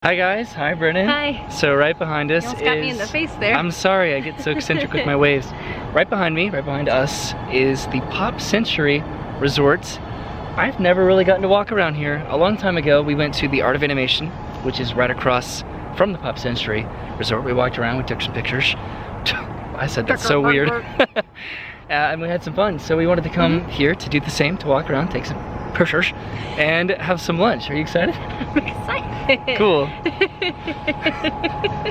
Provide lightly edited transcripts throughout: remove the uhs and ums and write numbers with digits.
Hi guys, hi Brennan. Hi. So right behind us got me in the face there. I'm sorry, I get so eccentric with my waves. Right behind me, right behind us, is the Pop Century Resort. I've never really gotten to walk around here. A long time ago, we went to the Art of Animation, which is right across from the Pop Century Resort. We walked around, we took some pictures. I said that's so weird. And we had some fun. So we wanted to come here to do the same, to walk around, take some pictures, and have some lunch. Are you excited? I'm excited. Cool.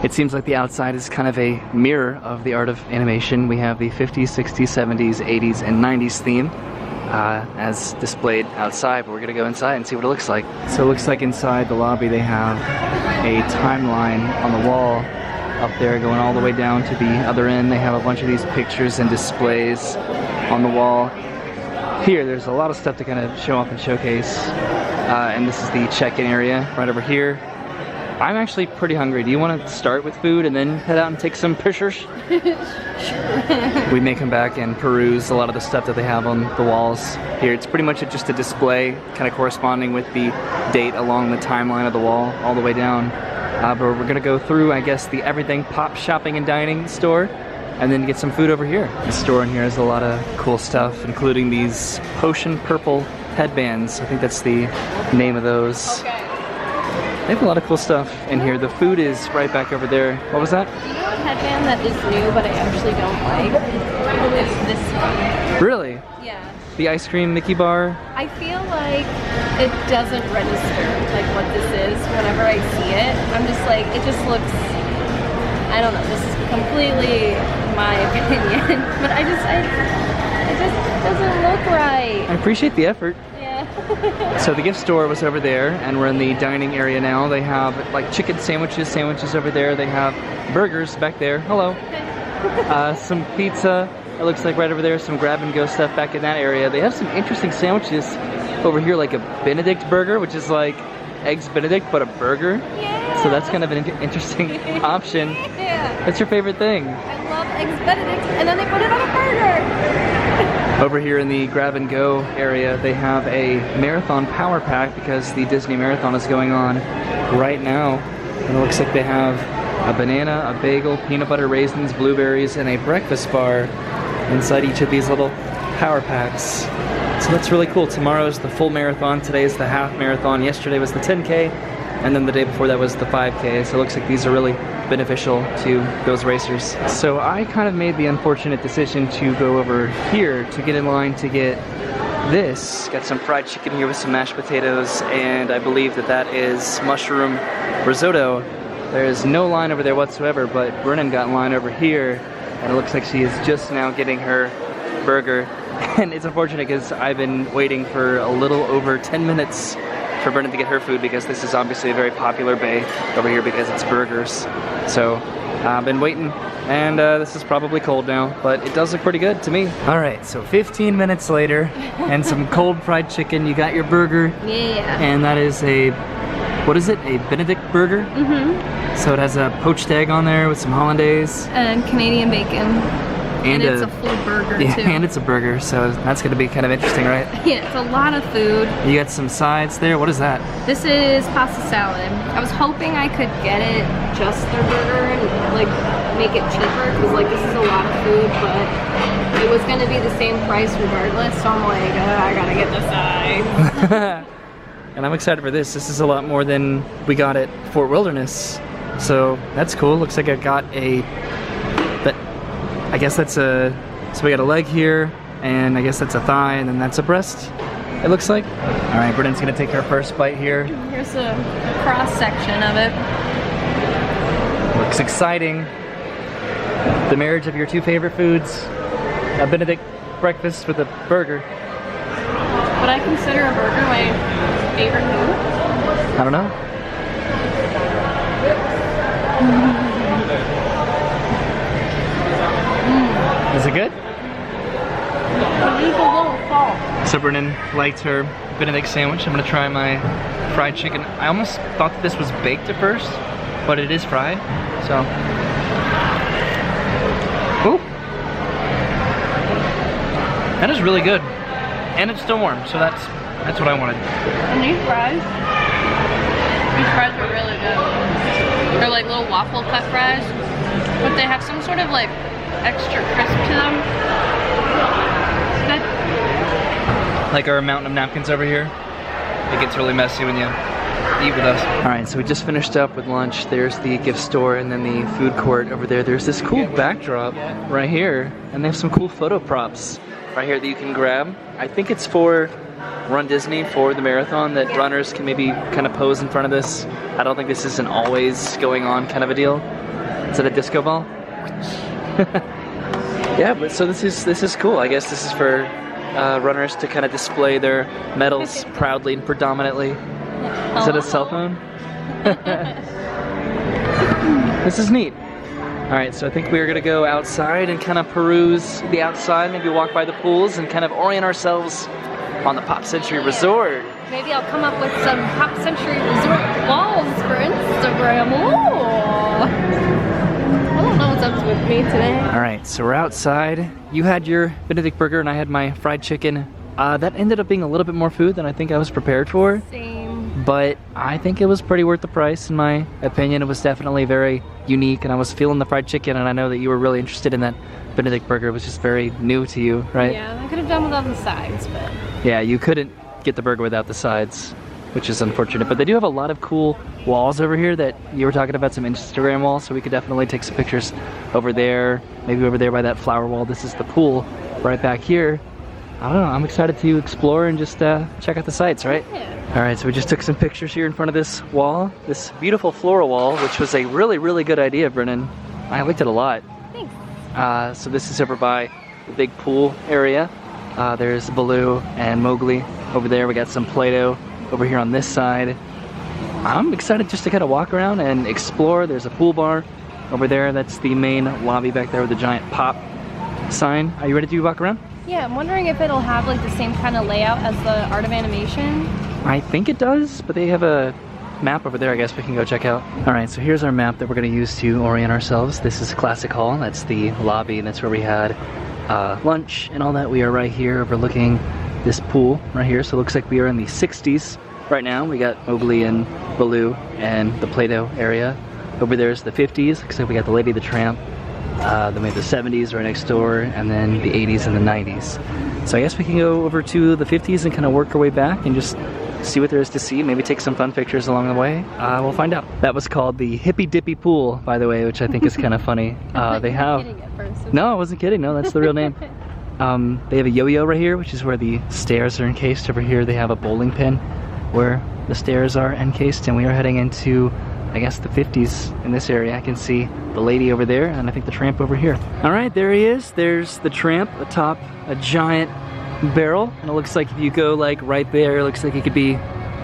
It seems like the outside is kind of a mirror of the Art of Animation. We have the 50s, 60s, 70s, 80s, and 90s theme as displayed outside, but we're gonna go inside and see what it looks like. So it looks like inside the lobby they have a timeline on the wall up there going all the way down to the other end. They have a bunch of these pictures and displays on the wall. Here, there's a lot of stuff to kind of show off and showcase. And this is the check-in area right over here. I'm actually pretty hungry. Do you want to start with food and then head out and take some pictures? Sure. We may come back and peruse a lot of the stuff that they have on the walls here. It's pretty much just a display kind of corresponding with the date along the timeline of the wall all the way down. But we're going to go through, I guess, the Everything Pop Shopping and Dining store and then get some food over here. The store in here has a lot of cool stuff, including these potion purple headbands. I think that's the name of those. Okay. They have a lot of cool stuff in here. The food is right back over there. What was that? Do you know a headband that is new but I actually don't like? It's this one. Really? Yeah. The ice cream Mickey bar? I feel like it doesn't register like what this is whenever I see it. I'm just like, it just looks, I don't know, this is completely my opinion, but it just doesn't look right. I appreciate the effort. Yeah. So the gift store was over there, and we're in the dining area now. They have like chicken sandwiches over there. They have burgers back there. Hello. Some pizza. It looks like right over there. Some grab and go stuff back in that area. They have some interesting sandwiches over here, like a Benedict burger, which is like eggs Benedict but a burger. Yeah. So that's kind of an interesting option. Yeah. What's your favorite thing? I love eggs Benedict, and then they put it on a burger. Over here in the grab and go area, they have a marathon power pack because the Disney Marathon is going on right now. And it looks like they have a banana, a bagel, peanut butter, raisins, blueberries, and a breakfast bar inside each of these little power packs. So that's really cool. Tomorrow's the full marathon. Today is the half marathon. Yesterday was the 10K. And then the day before that was the 5K. So it looks like these are really beneficial to those racers. So I kind of made the unfortunate decision to go over here to get in line to get this. Got some fried chicken here with some mashed potatoes, and I believe that that is mushroom risotto. There is no line over there whatsoever, but Brennan got in line over here, and it looks like she is just now getting her burger. And it's unfortunate because I've been waiting for a little over 10 minutes for Brennan to get her food, because this is obviously a very popular bay over here because it's burgers. So I've been waiting, and this is probably cold now, but it does look pretty good to me. All right, so 15 minutes later and some cold fried chicken. You got your burger. Yeah. And that is a, what is it? A Benedict burger? Mm-hmm. So it has a poached egg on there with some hollandaise. And Canadian bacon. And it's a full burger, yeah, too. And it's a burger, so that's going to be kind of interesting, right? Yeah, it's a lot of food. You got some sides there. What is that? This is pasta salad. I was hoping I could get it just their burger and like make it cheaper, because like this is a lot of food, but it was going to be the same price regardless, so I'm like, I gotta get the sides. And I'm excited for this. This is a lot more than we got at Fort Wilderness, so that's cool. Looks like I got a, I guess that's a, so we got a leg here, and I guess that's a thigh, and then that's a breast, it looks like. All right, Brennan's gonna take her first bite here. Here's a cross section of it. Looks exciting. The marriage of your two favorite foods, a Benedict breakfast with a burger. Would I consider a burger my favorite food? I don't know. Is it good? So Brennan liked her Benedict sandwich. I'm gonna try my fried chicken. I almost thought that this was baked at first, but it is fried, so. Ooh. That is really good. And it's still warm, so that's what I wanted. And these fries? These fries are really good. They're like little waffle cut fries, but they have some sort of like extra crisp to them. It's good. Like our mountain of napkins over here. It gets really messy when you eat with us. All right, so we just finished up with lunch. There's the gift store and then the food court over there. There's this cool backdrop right here, and they have some cool photo props right here that you can grab. I think it's for Run Disney, for the marathon, that runners can maybe kind of pose in front of this. I don't think this is an always going on kind of a deal. Is it a disco ball? Yeah, but so this is cool. I guess this is for runners to kind of display their medals proudly and predominantly. Is it a cell phone? This is neat. All right, so I think we're gonna go outside and kind of peruse the outside, maybe walk by the pools and kind of orient ourselves on the Pop Century Resort. Maybe I'll come up with some Pop Century Resort walls for Instagram. Ooh. I don't know what's up with me today. All right, so we're outside. You had your Benedict burger and I had my fried chicken. That ended up being a little bit more food than I think I was prepared for. Same. But I think it was pretty worth the price in my opinion. It was definitely very unique and I was feeling the fried chicken, and I know that you were really interested in that Benedict burger. It was just very new to you, right? Yeah, I could have done without the sides, but... Yeah, you couldn't get the burger without the sides, which is unfortunate. But they do have a lot of cool walls over here that you were talking about, some Instagram walls, so we could definitely take some pictures over there, maybe over there by that flower wall. This is the pool right back here. I don't know, I'm excited to explore and just check out the sights, right? Yeah. All right, so we just took some pictures here in front of this wall, this beautiful floral wall, which was a really, really good idea, Brennan. I liked it a lot. Thanks. So this is over by the big pool area. There's Baloo and Mowgli over there. We got some Play-Doh over here on this side. I'm excited just to kind of walk around and explore. There's a pool bar over there. That's the main lobby back there with the giant pop sign. Are you ready to walk around? Yeah, I'm wondering if it'll have like the same kind of layout as the Art of Animation. I think it does, but they have a map over there I guess we can go check out. All right, so here's our map that we're going to use to orient ourselves. This is Classic Hall. That's the lobby, and that's where we had lunch and all that. We are right here overlooking this pool right here. So it looks like we are in the 60s right now. We got Mowgli and Baloo and the Play-Doh area. Over there's the 50s. Looks like we got the Lady the Tramp. Then we have the 70s right next door, and then the 80s and the 90s. So I guess we can go over to the 50s and kind of work our way back and just see what there is to see, maybe take some fun pictures along the way. We'll find out. That was called the Hippy Dippy Pool, by the way, which I think is kind of funny. They have... No, I wasn't kidding. No, that's the real name. They have a yo-yo right here, which is where the stairs are encased. Over here they have a bowling pin where the stairs are encased, and we are heading into, I guess, the 50s in this area. I can see the lady over there, and I think the tramp over here. All right, there he is. There's the tramp atop a giant barrel, and it looks like if you go like right there, it looks like he could be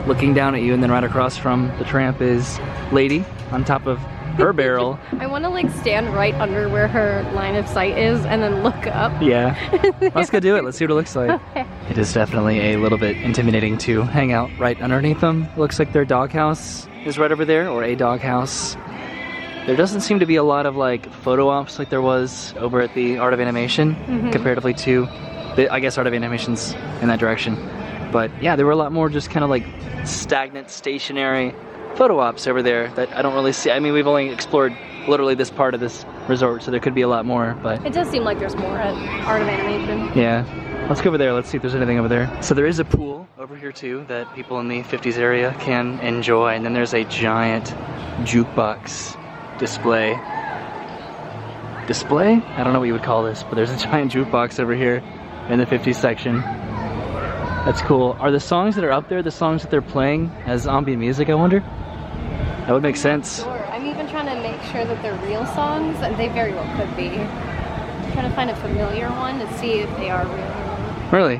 looking down at you, and then right across from the tramp is Lady on top of her barrel. I want to like stand right under where her line of sight is and then look up. Yeah, let's go do it. Let's see what it looks like. Okay. It is definitely a little bit intimidating to hang out right underneath them. It looks like their doghouse is right over there, or a doghouse. There doesn't seem to be a lot of like photo ops like there was over at the Art of Animation, comparatively to the, I guess, Art of Animation's in that direction. But yeah, there were a lot more just kind of like stagnant, stationary photo ops over there that I don't really see. I mean, we've only explored literally this part of this resort, so there could be a lot more, but... It does seem like there's more at Art of Animation. Yeah. Let's go over there. Let's see if there's anything over there. So there is a pool over here too that people in the 50s area can enjoy, and then there's a giant jukebox display. I don't know what you would call this, but there's a giant jukebox over here in the 50s section. That's cool. Are the songs that are up there the songs that they're playing as ambient music, I wonder? That would make sense. Sure. I'm even trying to make sure that they're real songs, and they very well could be. I'm trying to find a familiar one to see if they are real. Really?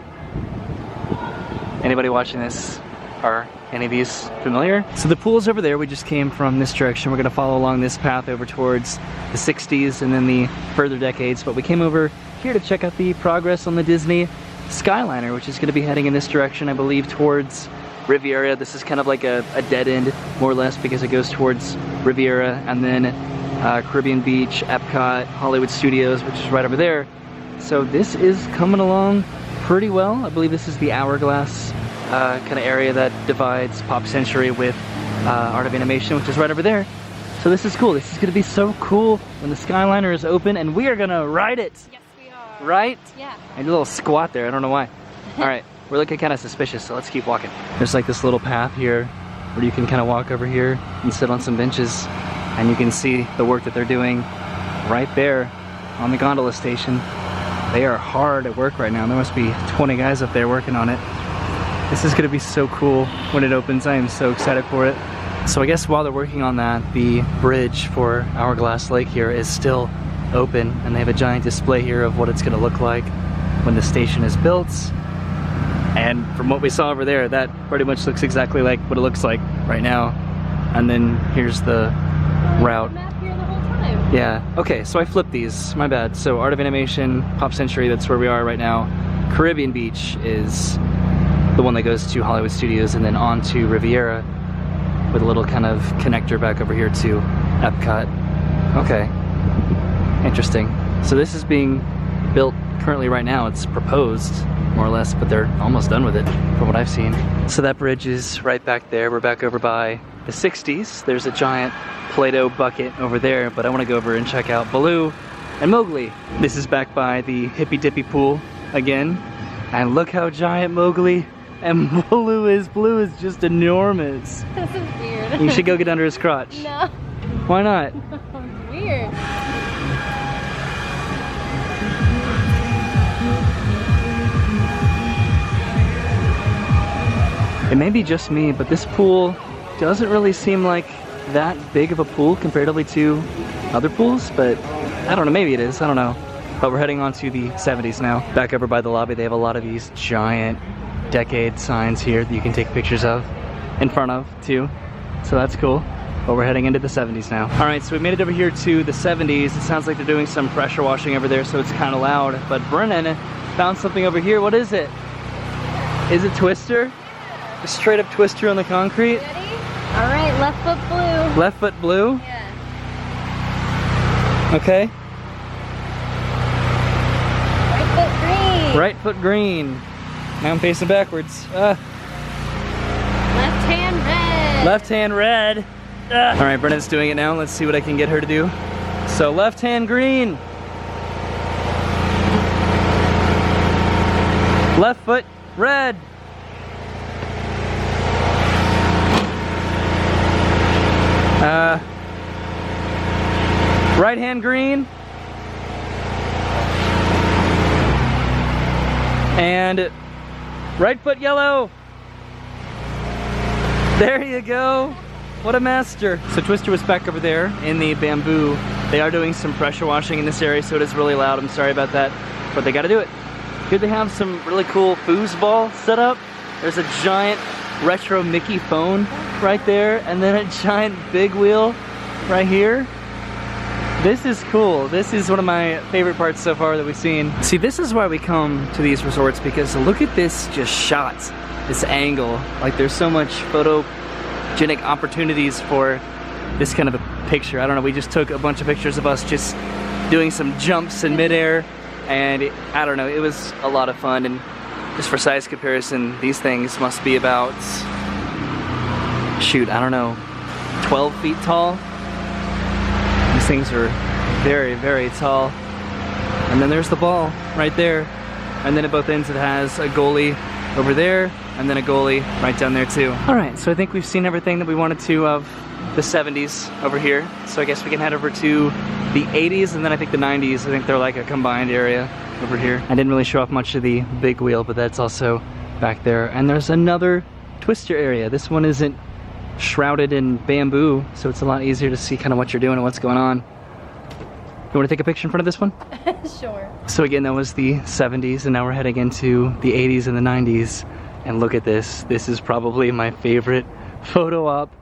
Anybody watching this, are any of these familiar? So the pool's over there. We just came from this direction. We're gonna follow along this path over towards the 60s and then the further decades. But we came over here to check out the progress on the Disney Skyliner, which is gonna be heading in this direction, I believe, towards Riviera. This is kind of like a dead end, more or less, because it goes towards Riviera and then Caribbean Beach, Epcot, Hollywood Studios, which is right over there. So this is coming along pretty well. I believe this is the Hourglass kind of area that divides Pop Century with Art of Animation, which is right over there. So this is cool. This is gonna be so cool when the Skyliner is open and we are gonna ride it. Yes, we are. Right? Yeah. I did a little squat there, I don't know why. All right, we're looking kind of suspicious, so let's keep walking. There's like this little path here where you can kind of walk over here and sit on some benches and you can see the work that they're doing right there on the gondola station. They are hard at work right now. There must be 20 guys up there working on it. This is gonna be so cool when it opens. I am so excited for it. So I guess while they're working on that, the bridge for Hourglass Lake here is still open and they have a giant display here of what it's gonna look like when the station is built. And from what we saw over there, that pretty much looks exactly like what it looks like right now. And then here's the route. Map here the whole time. Yeah, okay, so I flipped these, my bad. So Art of Animation, Pop Century, that's where we are right now. Caribbean Beach is the one that goes to Hollywood Studios and then on to Riviera with a little kind of connector back over here to Epcot. Okay, interesting. So this is being built currently right now. It's proposed, more or less, but they're almost done with it from what I've seen. So that bridge is right back there. We're back over by the 60s. There's a giant Play-Doh bucket over there, but I want to go over and check out Baloo and Mowgli. This is back by the Hippy Dippy pool again. And look how giant Mowgli and Baloo is. Baloo is just enormous. This is weird. You should go get under his crotch. No. Why not? It's weird. It may be just me, but this pool doesn't really seem like that big of a pool comparatively to other pools, but I don't know, maybe it is, I don't know. But we're heading on to the 70s now. Back over by the lobby, they have a lot of these giant decade signs here that you can take pictures of, in front of too, so that's cool. But we're heading into the 70s now. All right, so we made it over here to the 70s. It sounds like they're doing some pressure washing over there, so it's kind of loud. But Brennan found something over here. What is it? Is it Twister? A straight up Twister on the concrete? Ready? All right, left foot blue. Left foot blue? Yeah. Okay. Right foot green. Right foot green. Now I'm facing backwards. Left hand red. Left hand red. All right, Brennan's doing it now. Let's see what I can get her to do. So left hand green. Left foot red. Right hand green. And right foot yellow. There you go. What a master. So Twister was back over there in the bamboo. They are doing some pressure washing in this area, so it is really loud. I'm sorry about that, but they gotta do it. Here they have some really cool foosball set up. There's a giant retro Mickey phone right there, and then a giant big wheel right here. This is cool. This is one of my favorite parts so far that we've seen. See, this is why we come to these resorts, because look at this just shot, this angle. Like there's so much photogenic opportunities for this kind of a picture. I don't know, we just took a bunch of pictures of us just doing some jumps in midair, and I don't know, it was a lot of fun. And just for size comparison, these things must be about, shoot, I don't know, 12 feet tall. These things are very, very tall. And then there's the ball right there. And then at both ends it has a goalie over there, and then a goalie right down there too. All right, so I think we've seen everything that we wanted to of the 70s over here. So I guess we can head over to the 80s and then I think the 90s. I think they're like a combined area over here. I didn't really show off much of the big wheel, but that's also back there. And there's another Twister area. This one isn't shrouded in bamboo, so it's a lot easier to see kind of what you're doing and what's going on. You want to take a picture in front of this one? Sure. So again, that was the 70s, and now we're heading into the 80s and the 90s. And look at this. This is probably my favorite photo op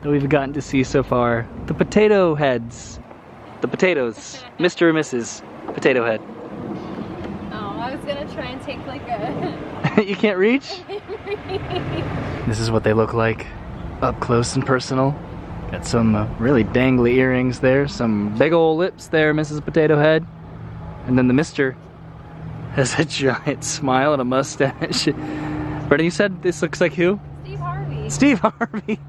that we've gotten to see so far. The potato heads. The potatoes. Mr. and Mrs. Potato Head. Oh, I was gonna try and take like a... You can't reach? This is what they look like up close and personal. Got some really dangly earrings there, some big old lips there, Mrs. Potato Head. And then the Mr. has a giant smile and a mustache. Brennan, you said this looks like who? Steve Harvey. Steve Harvey.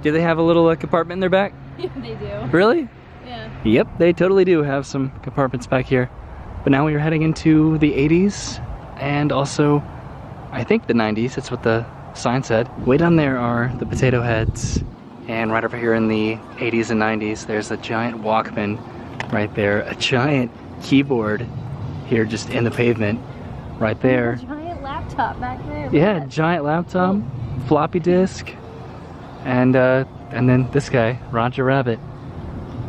Do they have a little compartment in their back? Yeah, they do. Really? Yeah. Yep, they totally do have some compartments back here. But now we are heading into the 80s and also, I think the 90s. That's what the sign said. Way down there are the potato heads. And right over here in the 80s and 90s, there's a giant Walkman right there. A giant keyboard here just in the pavement right there. Giant laptop back there. Yeah, giant laptop, floppy disk, and then this guy, Roger Rabbit.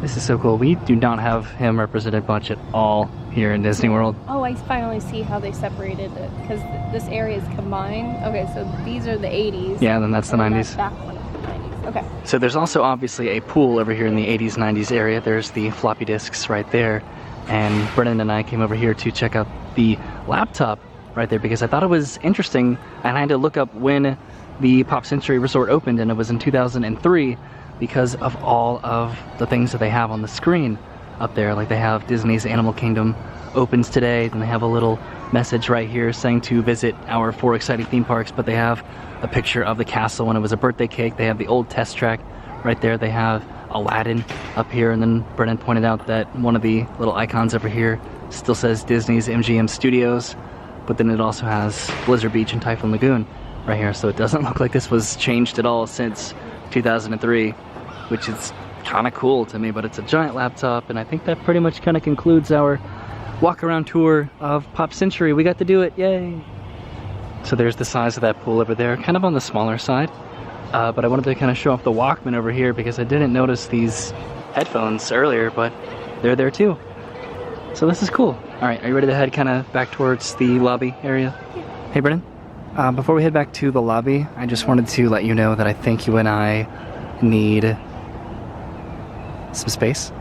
This is so cool. We do not have him represented much at all here in Disney World. Oh, I finally see how they separated it, because this area is combined. Okay, so these are the 80s. Yeah, then that's the 90s. Back one is the 90s. Okay. So there's also obviously a pool over here in the 80s, 90s area. There's the floppy disks right there. And Brennan and I came over here to check out the laptop right there because I thought it was interesting, and I had to look up when the Pop Century Resort opened, and it was in 2003 because of all of the things that they have on the screen up there. Like they have Disney's Animal Kingdom opens today, then they have a little message right here saying to visit our 4 exciting theme parks, but they have a picture of the castle when it was a birthday cake. They have the old test track right there. They have Aladdin up here, and then Brennan pointed out that one of the little icons over here still says Disney's MGM Studios, but then it also has Blizzard Beach and Typhoon Lagoon right here, so it doesn't look like this was changed at all since 2003, which is kind of cool to me. But it's a giant laptop, and I think that pretty much kind of concludes our walk around tour of Pop Century. We got to do it, yay! So there's the size of that pool over there, kind of on the smaller side. But I wanted to kind of show off the Walkman over here because I didn't notice these headphones earlier, but they're there too. So this is cool. All right, are you ready to head kind of back towards the lobby area? Yeah. Hey, Brennan. Before we head back to the lobby, I just wanted to let you know that I think you and I need some space.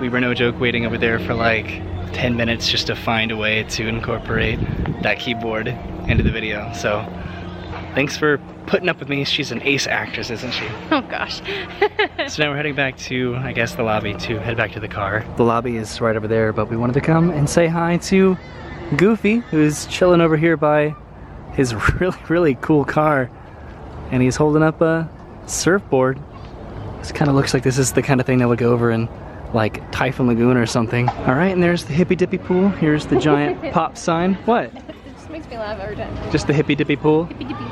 We were no joke waiting over there for like 10 minutes just to find a way to incorporate that keyboard into the video. So thanks for putting up with me. She's an ace actress, isn't she? Oh gosh. So now we're heading back to, I guess, the lobby to head back to the car. The lobby is right over there, but we wanted to come and say hi to Goofy, who's chilling over here by his really cool car. And he's holding up a surfboard. This kind of looks like this is the kind of thing that would go over in like Typhoon Lagoon or something. All right, and there's the Hippy Dippy pool. Here's the giant pop sign. What? It just makes me laugh every time. Just the Hippy Dippy pool? Hippy Dippy.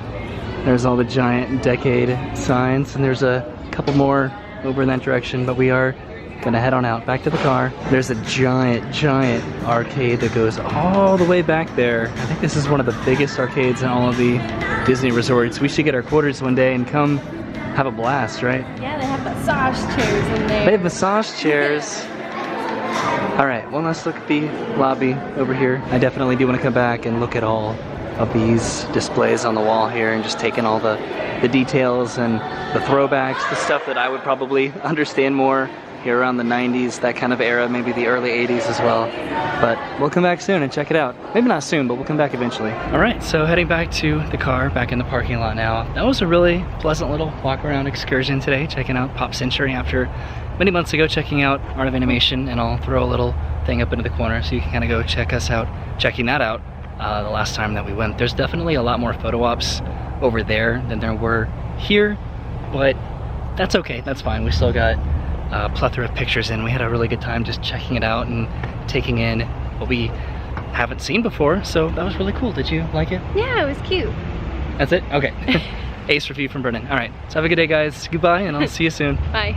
There's all the giant decade signs, and there's a couple more over in that direction, but we are gonna head on out back to the car. There's a giant arcade that goes all the way back there. I think this is one of the biggest arcades in all of the Disney resorts. We should get our quarters one day and come have a blast, right? Yeah, they have massage chairs in there. They have massage chairs. All right, well, let's look at the lobby over here. I definitely do want to come back and look at all of these displays on the wall here and just take in all the details and the throwbacks, the stuff that I would probably understand more here around the 90s, that kind of era, maybe the early 80s as well. But we'll come back soon and check it out. Maybe not soon, but we'll come back eventually. All right, so heading back to the car, back in the parking lot now. That was a really pleasant little walk around excursion today, checking out Pop Century after many months ago checking out Art of Animation, and I'll throw a little thing up into the corner so you can kind of go checking that out the last time that we went. There's definitely a lot more photo ops over there than there were here, but that's okay, that's fine. We still got a plethora of pictures in. We had a really good time just checking it out and taking in what we haven't seen before, so that was really cool. Did you like it? Yeah, it was cute. That's it? Okay. Ace review from Brennan. All right, so have a good day, guys. Goodbye, and I'll see you soon. Bye.